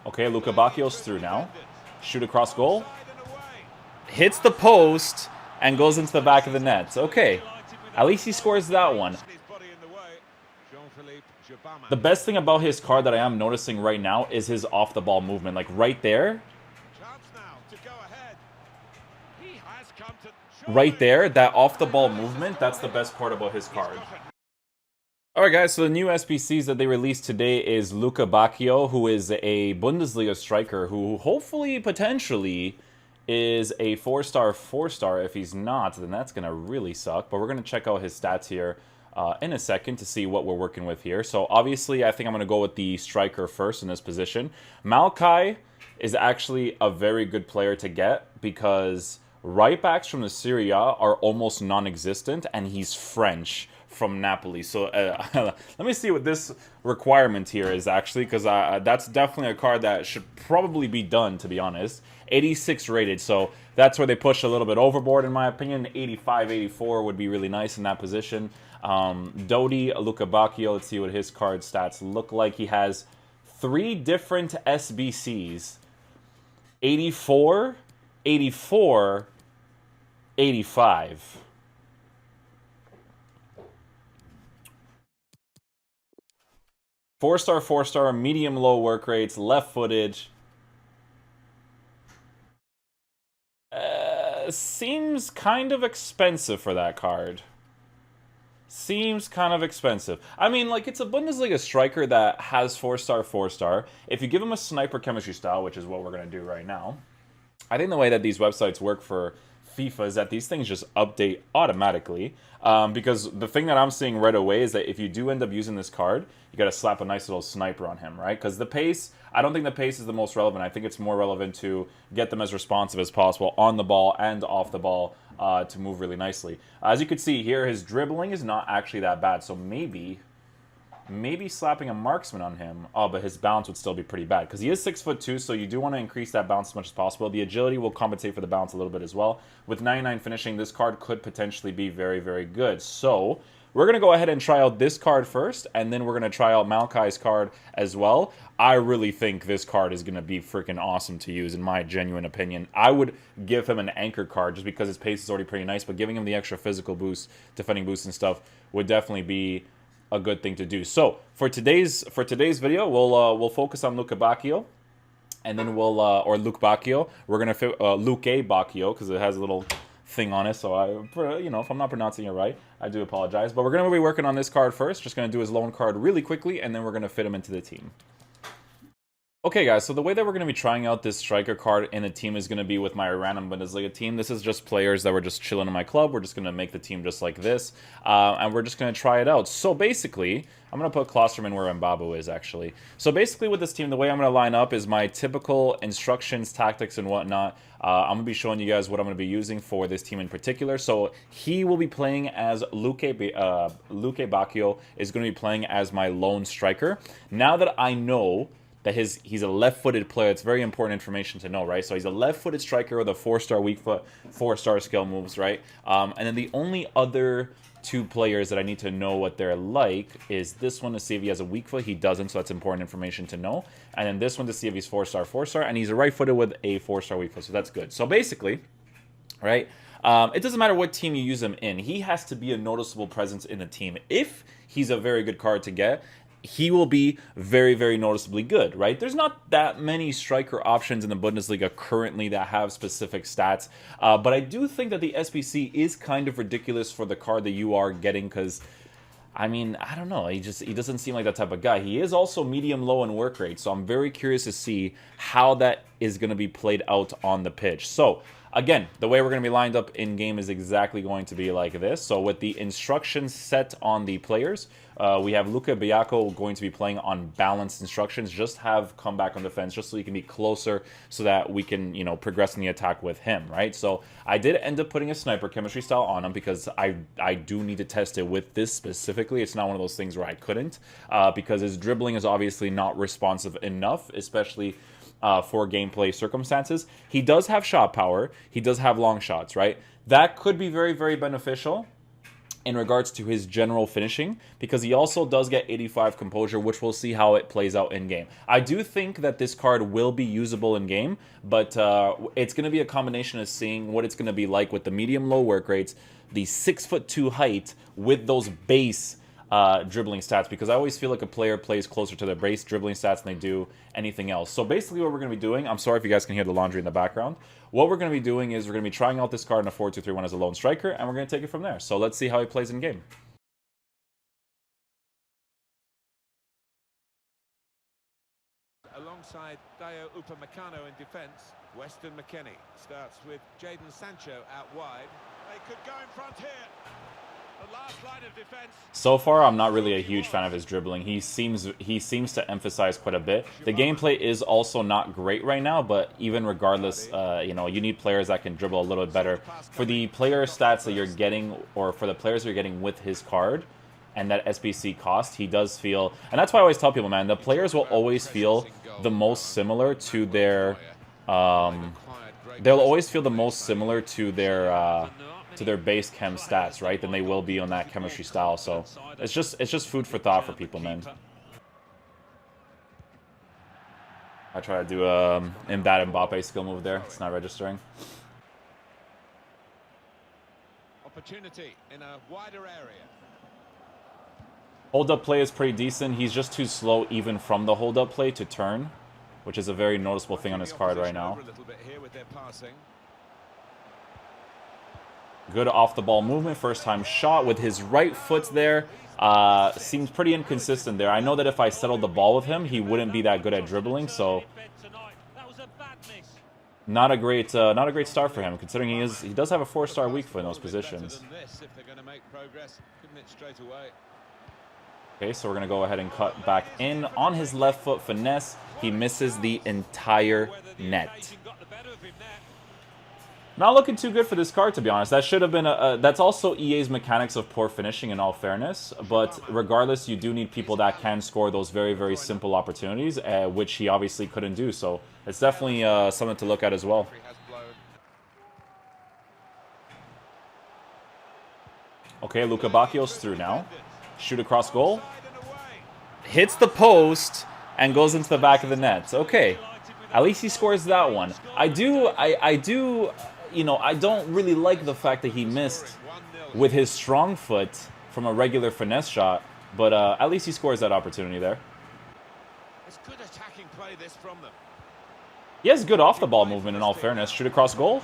Okay, Lukebakio's through now. Shoot across goal. Hits the post and goes into the back of the net. Okay, at least he scores that one. The best thing about his card that I am noticing right now is his off-the-ball movement. Like right there. Right there, that off-the-ball movement, that's the best part about his card. Alright guys, so the new SBCs that they released today is Lukebakio, who is a Bundesliga striker who hopefully, potentially, is a 4-star 4-star. If he's not, then that's going to really suck. But we're going to check out his stats here in a second to see what we're working with here. So obviously, I think I'm going to go with the striker first in this position. Malkai is actually a very good player to get because right backs from the Serie A are almost non-existent, and he's French from Napoli. So let me see what this requirement here is actually, because that's definitely a card that should probably be done, to be honest. 86 rated, so that's where they push a little bit overboard in my opinion. 85, 84 would be really nice in that position. Dodi Lukebakio, let's see what his card stats look like. He has 3 different SBCs. 84, 84, 85. Four-star, 4-star, medium-low work rates, left-footed. Seems kind of expensive for that card. Seems kind of expensive. I mean, like, it's a Bundesliga striker that has 4-star, 4-star. If you give him a sniper chemistry style, which is what we're going to do right now, I think the way that these websites work for FIFA is that these things just update automatically. Because the thing that I'm seeing right away is that if you do end up using this card, you got to slap a nice little sniper on him, right? Because the pace, I don't think the pace is the most relevant. I think it's more relevant to get them as responsive as possible on the ball and off the ball to move really nicely. As you can see here, his dribbling is not actually that bad. So maybe slapping a marksman on him, but his bounce would still be pretty bad because he is 6'2", so you do want to increase that bounce as much as possible. The agility will compensate for the bounce a little bit as well. With 99 finishing, this card could potentially be very, very good. So we're going to go ahead and try out this card first, and then we're going to try out Malkai's card as well. I really think this card is going to be freaking awesome to use, in my genuine opinion. I would give him an anchor card just because his pace is already pretty nice, but giving him the extra physical boost, defending boost and stuff would definitely be a good thing to do. So for today's video, we'll focus on Lukebakio, and then we'll or Lukebakio. We're gonna Lukebakio because it has a little thing on it. So if I'm not pronouncing it right, I do apologize. But we're gonna be working on this card first. Just gonna do his loan card really quickly, and then we're gonna fit him into the team. Okay guys, so the way that we're going to be trying out this striker card in the team is going to be with my random Bundesliga team. This is just players that were just chilling in my club. We're just going to make the team just like this, and we're just going to try it out. So basically, I'm going to put Klosterman where Mbabu is actually. So basically with this team, the way I'm going to line up is my typical instructions, tactics, and whatnot. I'm going to be showing you guys what I'm going to be using for this team in particular. So he will be playing as Lukebakio is going to be playing as my lone striker. Now that I know that he's a left-footed player. It's very important information to know, right? So he's a left-footed striker with a 4-star weak foot, 4-star skill moves, right? And then the only other 2 players that I need to know what they're like is this one to see if he has a weak foot. He doesn't, so that's important information to know. And then this one to see if he's 4-star, 4-star, and he's a right-footed with a 4-star weak foot, so that's good. So basically, right, it doesn't matter what team you use him in. He has to be a noticeable presence in the team. If he's a very good card to get, he will be very, very noticeably good, right? There's not that many striker options in the Bundesliga currently that have specific stats, but I do think that the SBC is kind of ridiculous for the card that you are getting because, I mean, I don't know. He doesn't seem like that type of guy. He is also medium-low in work rate, so I'm very curious to see how that is going to be played out on the pitch. So again, the way we're going to be lined up in-game is exactly going to be like this. So with the instructions set on the players, we have Lukebakio going to be playing on balanced instructions. Just have comeback on defense, just so you can be closer so that we can, progress in the attack with him, right? So I did end up putting a sniper chemistry style on him because I do need to test it with this specifically. It's not one of those things where I couldn't because his dribbling is obviously not responsive enough, especially for gameplay circumstances. He does have shot power. He does have long shots, right? That could be very, very beneficial in regards to his general finishing, because he also does get 85 composure, which we'll see how it plays out in game. I do think that this card will be usable in game, but it's going to be a combination of seeing what it's going to be like with the medium-low work rates, the 6'2" height with those base dribbling stats, because I always feel like a player plays closer to their base dribbling stats than they do anything else. So basically what we're going to be doing, I'm sorry if you guys can hear the laundry in the background, what we're going to be doing is we're going to be trying out this card in a 4-2-3-1 as a lone striker, and we're going to take it from there. So let's see how he plays in game. Alongside Dayo Upamecano in defence, Weston McKennie starts with Jadon Sancho out wide. They could go in front here. The last line of defense. So far, I'm not really a huge fan of his dribbling. He seems to emphasize quite a bit. The gameplay is also not great right now, but even regardless, you know, you need players that can dribble a little bit better. For the player stats that you're getting, or for the players you're getting with his card, and that SBC cost, he does feel, and that's why I always tell people, man, the players will always feel the most similar to their, they'll always feel the most similar to their base chem stats, right, than they will be on that chemistry style. So it's just food for thought for people, man. I try to do in that Mbappe skill move there. It's not registering. Opportunity in a wider area. Hold-up play is pretty decent. He's just too slow even from the hold-up play to turn, which is a very noticeable thing on his card right now. Good off-the-ball movement, first-time shot with his right foot there. Seems pretty inconsistent there. I know that if I settled the ball with him, he wouldn't be that good at dribbling, so not a great start for him, considering he does have a 4-star weak foot in those positions. Okay, so we're going to go ahead and cut back in on his left foot finesse. He misses the entire net. Not looking too good for this card, to be honest. That should have been that's also EA's mechanics of poor finishing, in all fairness. But regardless, you do need people that can score those very, very simple opportunities, which he obviously couldn't do. So it's definitely something to look at as well. Okay, Lukebakio's through now. Shoot across goal. Hits the post and goes into the back of the net. Okay, at least he scores that one. I do, you know, I don't really like the fact that he missed with his strong foot from a regular finesse shot, but at least he scores that opportunity there. It's good attacking play this from them. He has good off-the-ball movement, in all fairness. Shoot across goal.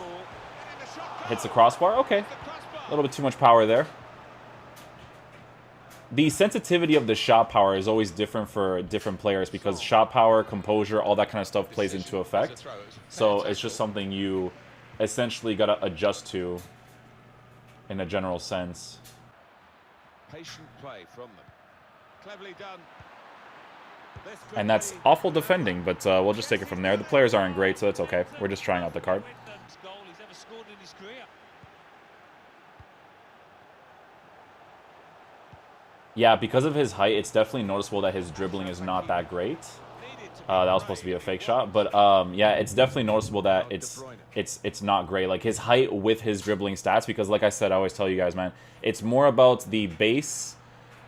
Hits the crossbar. Okay, a little bit too much power there. The sensitivity of the shot power is always different for different players, because shot power, composure, all that kind of stuff plays into effect. So it's just something you essentially got to adjust to in a general sense. Patient play from them. Cleverly done. And that's awful defending, but we'll just take it from there. The players aren't great, so it's okay. We're just trying out the card. Yeah, because of his height, it's definitely noticeable that his dribbling is not that great. That was supposed to be a fake shot, but yeah, it's definitely noticeable that it's not great. Like his height with his dribbling stats, because like I said, I always tell you guys, man, it's more about the base.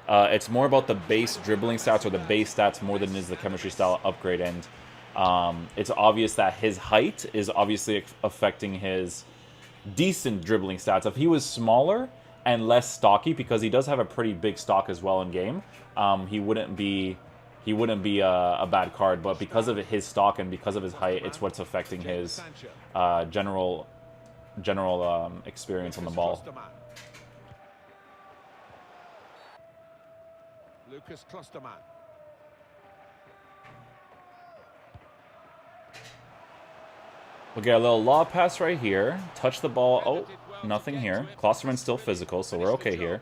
It's more about the base dribbling stats, or the base stats, more than it is the chemistry style upgrade. And it's obvious that his height is obviously affecting his decent dribbling stats. If he was smaller and less stocky, because he does have a pretty big stock as well in game, he wouldn't be a bad card. But because of his stock and because of his height, it's what's affecting his general experience on the ball. We'll get a little lob pass right here. Touch the ball. Oh, nothing here. Klosterman's still physical, so we're okay here.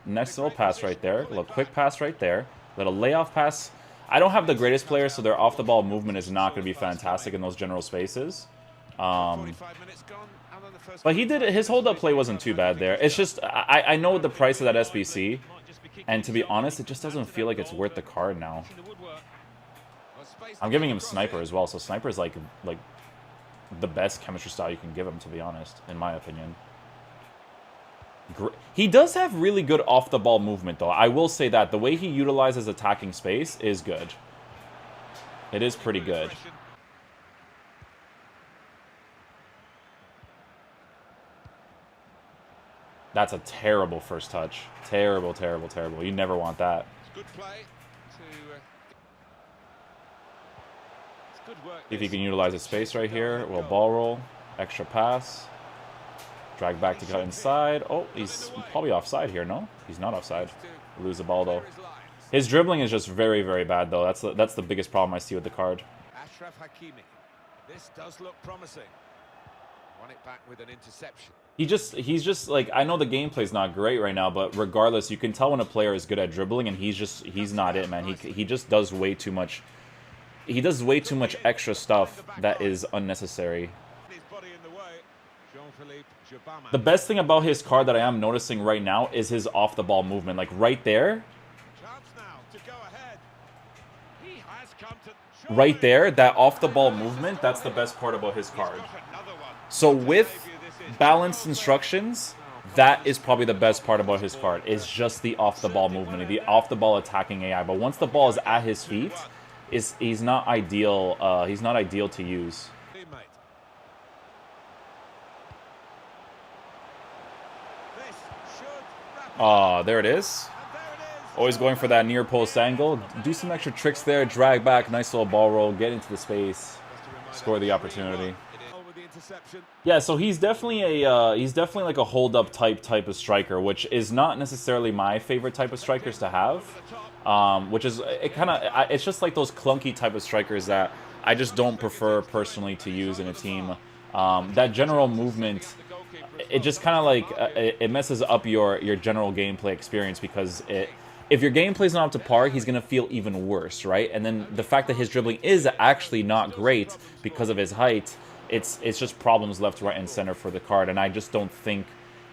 Next little pass right there. A little quick pass right there. Little layoff pass. I don't have the greatest players, so their off-the-ball movement is not going to be fantastic in those general spaces. But he did it. His hold-up play wasn't too bad there. It's just, I know the price of that SBC, and to be honest, it just doesn't feel like it's worth the card now. I'm giving him Sniper as well, so Sniper is like the best chemistry style you can give him, to be honest, in my opinion. He does have really good off-the-ball movement, though. I will say that. The way he utilizes attacking space is good. It is pretty good. That's a terrible first touch. Terrible, terrible, terrible. You never want that. Good play to, good work. If he can utilize his space right here, we'll ball roll. Extra pass. Drag back to cut inside. Oh, he's probably offside here, no? He's not offside. Lose the ball, though. His dribbling is just very, very bad, though. That's the biggest problem I see with the card. Ashraf Hakimi. This does look promising. Won it back with an interception. He's just like, I know the gameplay's not great right now, but regardless, you can tell when a player is good at dribbling, and he's not it, man. He just does way too much. He does way too much extra stuff that is unnecessary. The best thing about his card that I am noticing right now is his off-the-ball movement. Like, right there. Right there, that off-the-ball movement, that's the best part about his card. So with balanced instructions, that is probably the best part about his card. Is just the off-the-ball movement, the off-the-ball attacking AI. But once the ball is at his feet, he's not ideal. He's not ideal to use. There it is. Always going for that near post angle. Do some extra tricks there. Drag back. Nice little ball roll. Get into the space. Score the opportunity. Yeah, so he's definitely like a hold-up type of striker, which is not necessarily my favorite type of strikers to have. Which is, it's just like those clunky type of strikers that I just don't prefer personally to use in a team. That general movement, it just kind of like it messes up your general gameplay experience, because if your gameplay's not up to par, he's gonna feel even worse, right? And then the fact that his dribbling is actually not great because of his height, it's just problems left, right, and center for the card, and I just don't think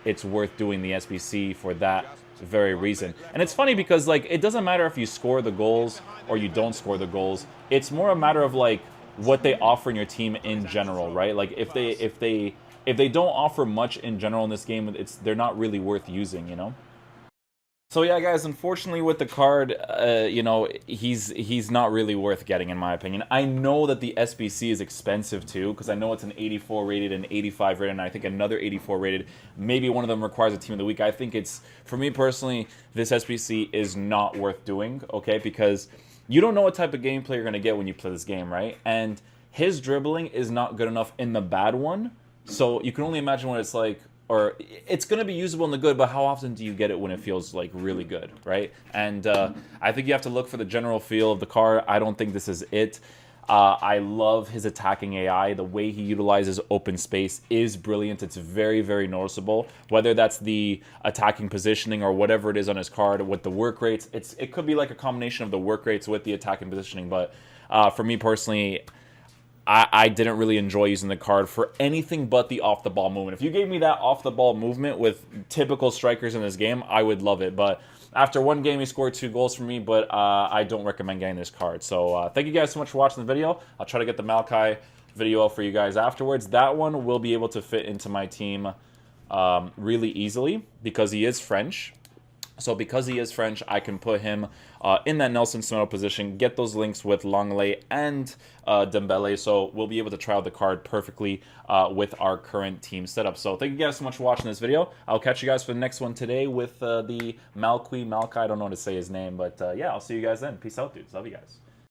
it's worth doing the SBC for that very reason. And it's funny because, like, it doesn't matter if you score the goals or you don't score the goals. It's more a matter of like what they offer in your team in general, right? Like if they don't offer much in general in this game, they're not really worth using, you know? So yeah, guys, unfortunately with the card, you know, he's not really worth getting, in my opinion. I know that the SBC is expensive too, because I know it's an 84 rated, an 85 rated, and I think another 84 rated. Maybe one of them requires a team of the week. I think it's, for me personally, this SBC is not worth doing, okay? Because you don't know what type of gameplay you're going to get when you play this game, right? And his dribbling is not good enough in the bad one, so you can only imagine what it's like. Or it's going to be usable in the good, but how often do you get it when it feels like really good, right? And I think you have to look for the general feel of the card. I don't think this is it. I love his attacking AI. The way he utilizes open space is brilliant. It's very, very noticeable. Whether that's the attacking positioning or whatever it is on his card with the work rates, it could be like a combination of the work rates with the attacking positioning. But for me personally, I didn't really enjoy using the card for anything but the off-the-ball movement. If you gave me that off-the-ball movement with typical strikers in this game, I would love it. But after one game, he scored 2 goals for me, but I don't recommend getting this card. So thank you guys so much for watching the video. I'll try to get the Malachi video out for you guys afterwards. That one will be able to fit into my team really easily because he is French. So because he is French, I can put him in that Nelson Semedo position, get those links with Longley and Dembele, so we'll be able to try out the card perfectly with our current team setup. So thank you guys so much for watching this video. I'll catch you guys for the next one today with the Malachi, I don't know how to say his name, but yeah, I'll see you guys then. Peace out, dudes. Love you guys.